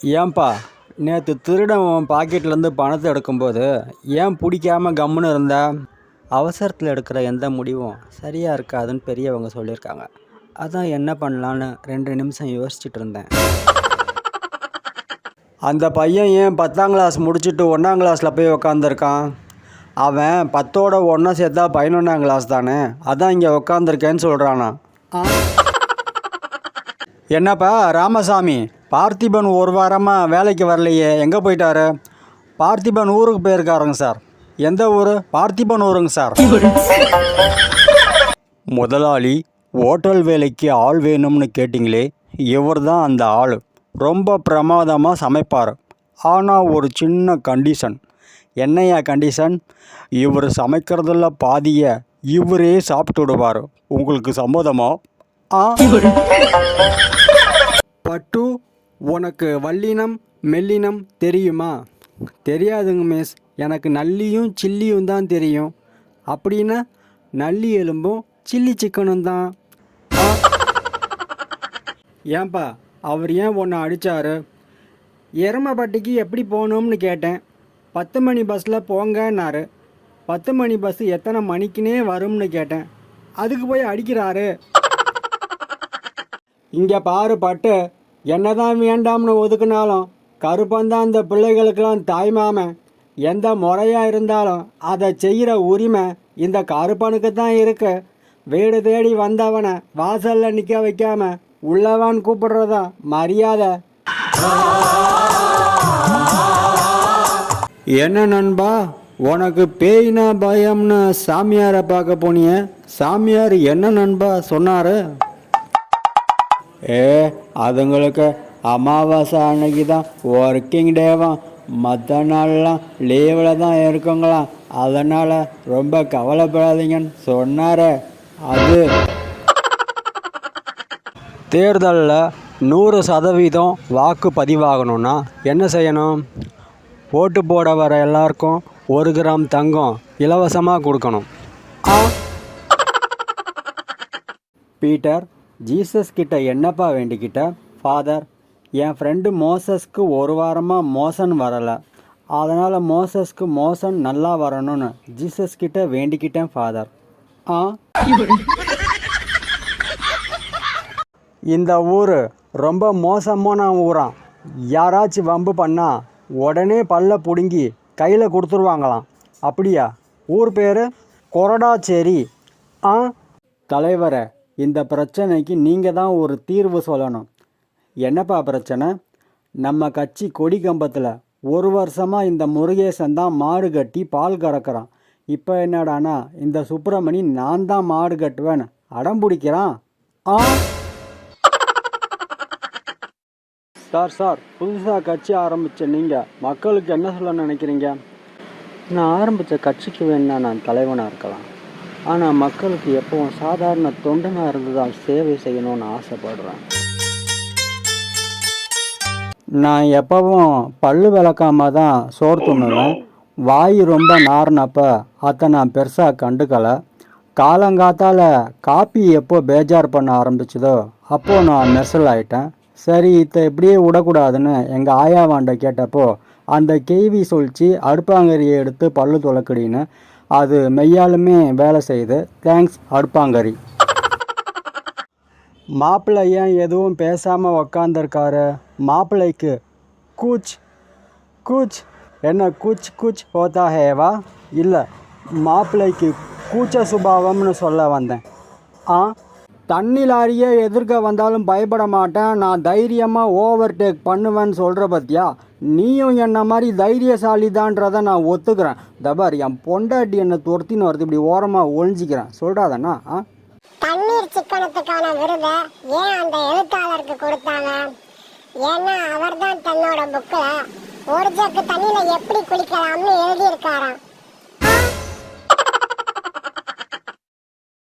ஏன்பா நேற்று திருடன் உன் பாக்கெட்லேருந்து பணத்தை எடுக்கும்போது ஏன் பிடிக்காம கம்முன்னு இருந்த? அவசரத்தில் எடுக்கிற எந்த முடிவும் சரியாக இருக்காதுன்னு பெரியவங்க சொல்லியிருக்காங்க. அதான் என்ன பண்ணலான்னு 2 நிமிஷம் யோசிச்சுட்டு இருந்தேன். அந்த பையன் ஏன் 10ஆம் கிளாஸ் முடிச்சுட்டு 1ஆம் கிளாஸில் போய் உக்காந்துருக்கான்? அவன் 10ஓட 1 சேர்த்தா 11ஆம் கிளாஸ் தானே, அதான் இங்கே உக்காந்துருக்கேன்னு சொல்கிறானா? என்னப்பா ராமசாமி, பார்த்திபன் ஒரு வாரமாக வேலைக்கு வரலையே, எங்கே போயிட்டாரு? பார்த்திபன் ஊருக்கு போயிருக்காருங்க சார். எந்த ஊர்? பார்த்திபன் ஊருங்க சார். முதலாளி, ஹோட்டல் வேலைக்கு ஆள் வேணும்னு கேட்டிங்களே, இவர் தான் அந்த ஆள். ரொம்ப பிரமாதமாக சமைப்பார். ஆனால் ஒரு சின்ன கண்டிஷன். என்னையா கண்டிஷன்? இவர் சமைக்கிறதுல பாதியை இவரே சாப்பிட்டு விடுவார். உங்களுக்கு சம்மதமா? பட்டு, உனக்கு வல்லினம் மெல்லினம் தெரியுமா? தெரியாதுங்க மிஸ், எனக்கு நல்லியும் சில்லியும் தான் தெரியும். அப்படின்னா நல்லி எலும்பும் சில்லி சிக்கனும் தான். ஏன்பா அவர் ஏன் உன்னை அடித்தார்? எருமப்பட்டிக்கு எப்படி போகணும்னு கேட்டேன். 10 மணி பஸ்ஸில் போங்கன்னாரு. 10 மணி பஸ்ஸு எத்தனை மணிக்குன்னே வரும்னு கேட்டேன். அதுக்கு போய் அடிக்கிறாரு. இங்கே பாரு பட்டு, என்னதான் வேண்டாம்னு ஒதுக்குனாலும் கருப்பந்தான் அந்த பிள்ளைகளுக்கெல்லாம் தாய்மாமன். எந்த முறையாக இருந்தாலும் அதை செய்கிற உரிமை இந்த கருப்பனுக்கு தான் இருக்கு. வீடு தேடி வந்தவனை வாசலில் நிற்க வைக்காம உள்ளவான் கூப்பிடுறதா மரியாதை. என்ன நண்பா, உனக்கு பேய்னா பயம்னு சாமியாரை பார்க்க போனிய, சாமியார் என்ன நண்பா சொன்னார்? அதுங்களுக்கு அமாவாசை அன்னைக்கு தான் ஒர்க்கிங் டேவாம், மற்ற நாள்லாம் லீவில் தான் இருக்குங்களாம். அதனால் ரொம்ப கவலைப்படாதீங்கன்னு சொன்னார். அது தேர்தலில் 100% வாக்கு பதிவாகணும்னா என்ன செய்யணும்? ஓட்டு போட வர எல்லாருக்கும் 1 கிராம் தங்கம் இலவசமாக கொடுக்கணும். பீட்டர், ஜீசஸ் கிட்ட என்னப்பா வேண்டிக்கிட்ட? ஃபாதர், என் ஃப்ரெண்டு மோசஸ்க்கு 1 வாரமாக மோசன் வரலை, அதனால் மோசஸ்க்கு மோசன் நல்லா வரணும்னு ஜீசஸ் கிட்ட வேண்டிக்கிட்டேன் ஃபாதர். இந்த ஊர் ரொம்ப மோசமான ஊராம். யாராச்சும் வம்பு பண்ணால் உடனே பல்ல பிடுங்கி கையில் கொடுத்துருவாங்களாம். அப்படியா? ஊர் பேர் கொரடாச்சேரி. தலைவரை, இந்த பிரச்சனைக்கு நீங்கள் தான் ஒரு தீர்வு சொல்லணும். என்னப்பா பிரச்சனை? நம்ம கட்சி கொடி கம்பத்தில் 1 வருஷமாக இந்த முருகேசன் தான் மாடு கட்டி பால் கறக்கிறான். இப்போ என்னடானா இந்த சுப்பிரமணி நான் தான் மாடு கட்டுவேன்னு அடம் பிடிக்கிறான். சார், புதுசாக கட்சி ஆரம்பித்த நீங்கள் மக்களுக்கு என்ன சொல்ல நினைக்கிறீங்க? நான் ஆரம்பித்த கட்சிக்கு வேணா நான் தலைவனாக இருக்கலாம், ஆனால் மக்களுக்கு எப்பவும் சாதாரண தொண்டனாக இருந்து தான் சேவை செய்யணும்னு ஆசைப்படுறேன். நான் எப்பவும் பல்லு விளக்காம தான் சோறு துண்ணுவேன். வாய் ரொம்ப நார்னப்ப அதை நான் பெருசாக கண்டுக்கலை. காலங்காத்தால் காப்பி எப்போ பேஜார் பண்ண ஆரம்பிச்சதோ அப்போது நான் மெர்சல் ஆகிட்டேன். சரி, இதை இப்படியே விடக்கூடாதுன்னு எங்கள் ஆயாவாண்ட கேட்டப்போ அந்த கேள்வி சொல்லிச்சு அடுப்பாங்கரியை எடுத்து பல்லு துளக்குடின்னு. அது மெய்யாலுமே வேலை செய்யுது. தேங்க்ஸ் அடுப்பாங்கரி. மாப்பிள்ளை ஏன் எதுவும் பேசாமல் உக்காந்துருக்காரு? மாப்பிள்ளைக்கு கூச் கூச் என்ன கூச் கூச் ஹோத்தா ஹேவா? இல்லை, மாப்பிள்ளைக்கு கூச்ச சுபாவம்னு சொல்ல வந்தேன். தண்ணி லாரியே எதிர்க்க வந்தாலும் பயப்பட மாட்டேன், நான் தைரியமாக ஓவர்டேக் பண்ணுவேன்னு சொல்கிற பத்தியா? நீயும் என்ன மாதிரி தைரியசாலி தான்றதை நான் ஒத்துக்கிறேன். தபார், என் பொண்டாட்டி என்னை துரத்தின்னு வருது, இப்படி ஓரமாக ஒழிஞ்சிக்கிறேன் சொல்கிறாதண்ணா. தண்ணீர் சிக்கனத்துக்கான விருதை ஏன் அந்த எழுத்தாளருக்கு கொடுத்தாங்க? ஏன்னா அவர் தான் தன்னோட புக்கில் 1 ஜக்கு தண்ணியில் எப்படி குளிக்கலாம்னு எழுதியிருக்காராம்.